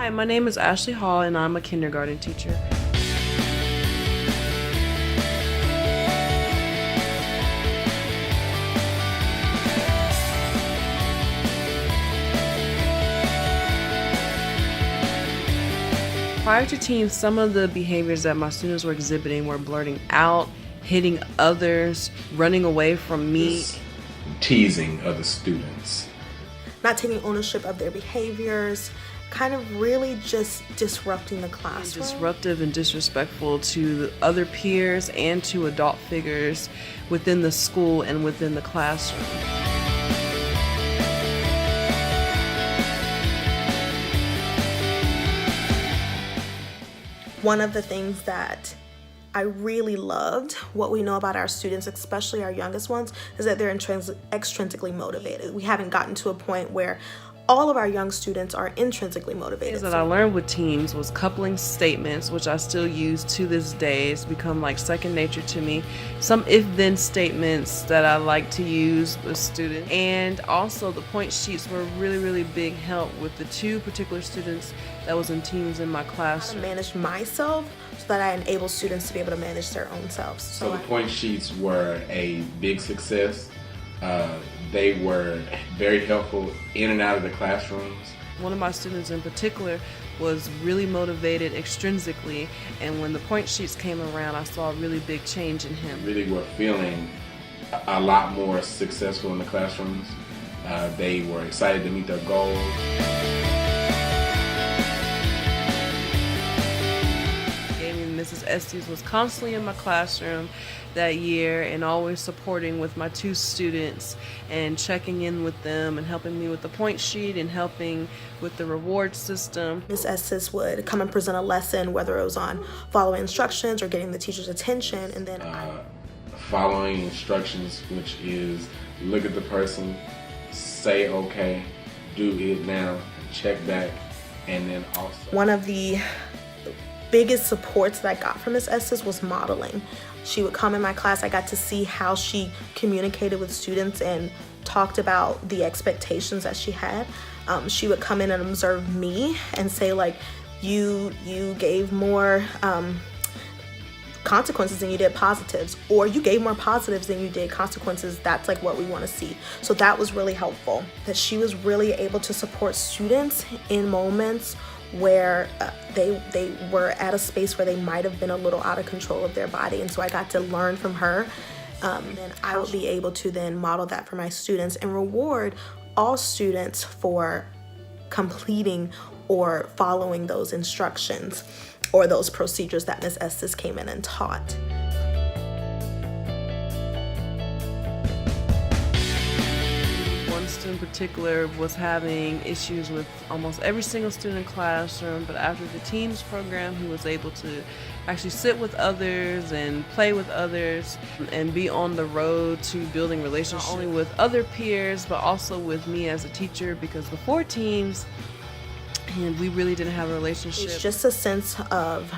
Hi, my name is Ashley Hall and I'm a kindergarten teacher. Prior to T.E.A.M.S, some of the behaviors that my students were exhibiting were blurting out, hitting others, running away from me. Just teasing other students. Not taking ownership of their behaviors, kind of really just disrupting the classroom. Disruptive and disrespectful to other peers and to adult figures within the school and within the classroom. One of the things that I really loved, what we know about our students, especially our youngest ones, is that they're extrinsically motivated. We haven't gotten to a point where all of our young students are intrinsically motivated. Things that I learned with T.E.A.M.S was coupling statements, which I still use to this day. It's become like second nature to me. Some if-then statements that I like to use with students. And also the point sheets were really, really big help with the two particular students that was in T.E.A.M.S in my classroom. I manage myself so that I enable students to be able to manage their own selves. So the point sheets were a big success. They were very helpful in and out of the classrooms. One of my students in particular was really motivated extrinsically, and when the point sheets came around, I saw a really big change in him. Really were feeling a lot more successful in the classrooms. They were excited to meet their goals. Mrs. Estes was constantly in my classroom that year and always supporting with my two students and checking in with them and helping me with the point sheet and helping with the reward system. Ms. Estes would come and present a lesson, whether it was on following instructions or getting the teacher's attention, and then following instructions, which is look at the person, say okay, do it now, check back, and then also one of the biggest supports that I got from Ms. Estes was modeling. She would come in my class. I got to see how she communicated with students and talked about the expectations that she had. She would come in and observe me and say, like, you gave more consequences than you did positives, or you gave more positives than you did consequences. That's like what we want to see. So that was really helpful, that she was really able to support students in moments where they were at a space where they might have been a little out of control of their body. And so I got to learn from her. And I would be able to then model that for my students and reward all students for completing or following those instructions or those procedures that Ms. Estes came in and taught. In particular was having issues with almost every single student in the classroom, but after the T.E.A.M.S program, he was able to actually sit with others and play with others and be on the road to building relationships, not only with other peers, but also with me as a teacher, because before T.E.A.M.S, and we really didn't have a relationship. It's just a sense of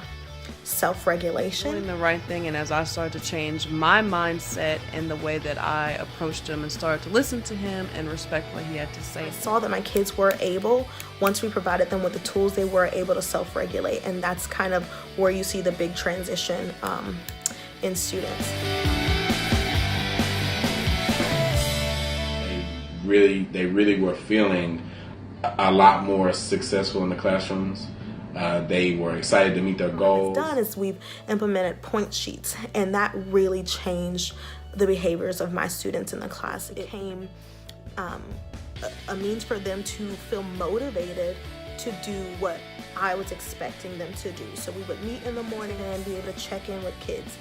self-regulation. Doing the right thing, and as I started to change my mindset and the way that I approached him and started to listen to him and respect what he had to say. I saw that my kids were able, once we provided them with the tools, they were able to self-regulate, and that's kind of where you see the big transition in students. They really were feeling a lot more successful in the classrooms. They were excited to meet their goals. What we've done is we've implemented point sheets, and that really changed the behaviors of my students in the class. It became a means for them to feel motivated to do what I was expecting them to do. So we would meet in the morning and be able to check in with kids.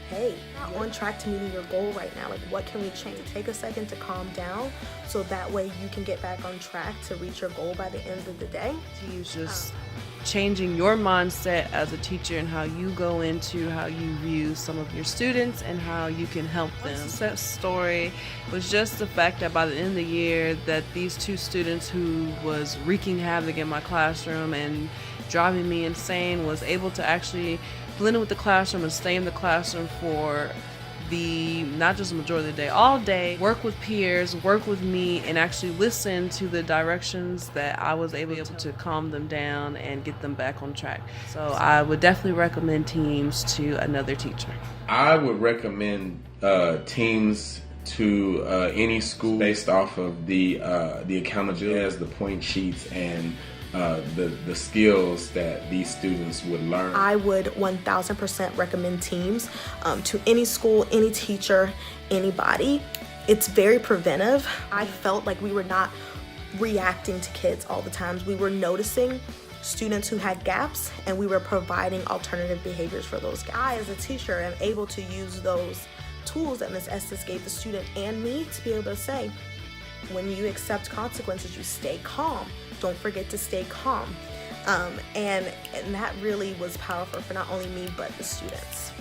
Hey, you're on track to meeting your goal right now. Like, what can we change? Take a second to calm down so that way you can get back on track to reach your goal by the end of the day. It's just changing your mindset as a teacher and how you go into how you view some of your students and how you can help them. The success story was just the fact that by the end of the year that these two students who was wreaking havoc in my classroom and driving me insane was able to actually blend in with the classroom and stay in the classroom for not just the majority of the day, all day, work with peers, work with me, and actually listen to the directions that I was able to calm them down and get them back on track. So I would definitely recommend T.E.A.M.S to another teacher. I would recommend T.E.A.M.S to any school based off of the accountability as the point sheets and the skills that these students would learn. I would 1000% recommend T.E.A.M.S to any school, any teacher, anybody. It's very preventive. I felt like we were not reacting to kids all the time. We were noticing students who had gaps, and we were providing alternative behaviors for those guys. I, as a teacher, am able to use those tools that Ms. Estes gave the student and me to be able to say, when you accept consequences, you stay calm. Don't forget to stay calm. And that really was powerful for not only me, but the students.